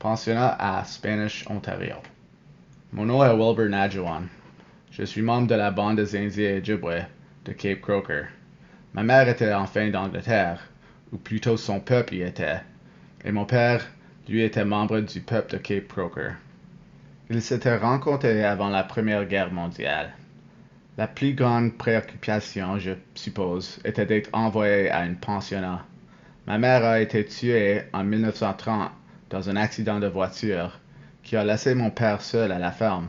Pensionnat à Spanish, Ontario. Mon nom est Wilbur Nadjuan. Je suis membre de la bande des Indiens Ojibwe de Cape Croker. Ma mère était en fin d'Angleterre, ou plutôt son peuple y était, et mon père, lui, était membre du peuple de Cape Croker. Ils s'étaient rencontrés avant la Première Guerre mondiale. La plus grande préoccupation, je suppose, était d'être envoyé à un pensionnat. Ma mère a été tuée en 1930 dans un accident de voiture qui a laissé mon père seul à la ferme,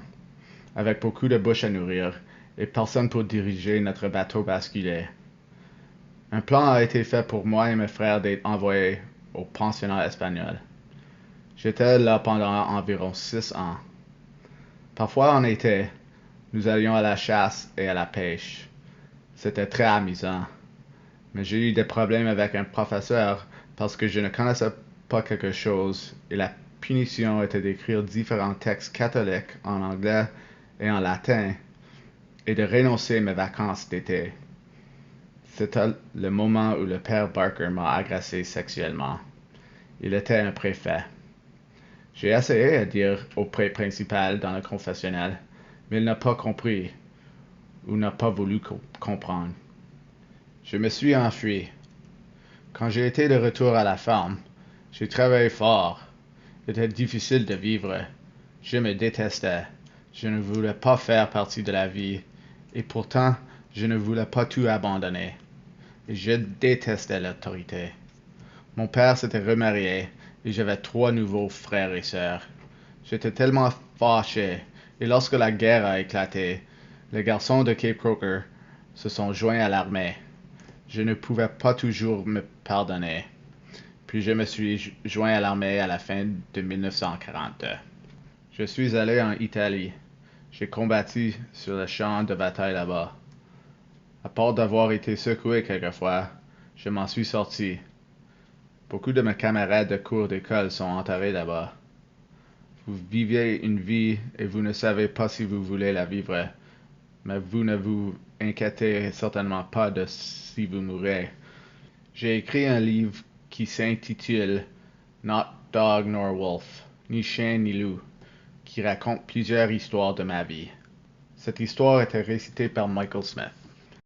avec beaucoup de bouches à nourrir et personne pour diriger notre bateau basculé. Un plan a été fait pour moi et mes frères d'être envoyés au pensionnat espagnol. J'étais là pendant environ 6 ans. Parfois en été, nous allions à la chasse et à la pêche. C'était très amusant. Mais j'ai eu des problèmes avec un professeur parce que je ne connaissais pas quelque chose et la punition était d'écrire différents textes catholiques en anglais et en latin et de renoncer mes vacances d'été. C'était le moment où le père Barker m'a agressé sexuellement. Il était un préfet. J'ai essayé de dire au prêtre principal dans le confessionnal, mais il n'a pas compris ou n'a pas voulu comprendre. Je me suis enfui. Quand j'ai été de retour à la ferme, j'ai travaillé fort. C'était difficile de vivre. Je me détestais. Je ne voulais pas faire partie de la vie. Et pourtant, je ne voulais pas tout abandonner. Et je détestais l'autorité. Mon père s'était remarié et j'avais 3 nouveaux frères et sœurs. J'étais tellement fâché. Et lorsque la guerre a éclaté, les garçons de Cape Croker se sont joints à l'armée. Je ne pouvais pas toujours me pardonner. Puis je me suis joint à l'armée à la fin de 1942. Je suis allé en Italie. J'ai combattu sur le champ de bataille là-bas. À part d'avoir été secoué quelquefois, je m'en suis sorti. Beaucoup de mes camarades de cours d'école sont enterrés là-bas. Vous vivez une vie et vous ne savez pas si vous voulez la vivre, mais vous ne vous inquiétez certainement pas de si vous mourrez. J'ai écrit un livre qui s'intitule Not Dog nor Wolf, ni chien ni loup, qui raconte plusieurs histoires de ma vie. Cette histoire était récitée par Michael Smith.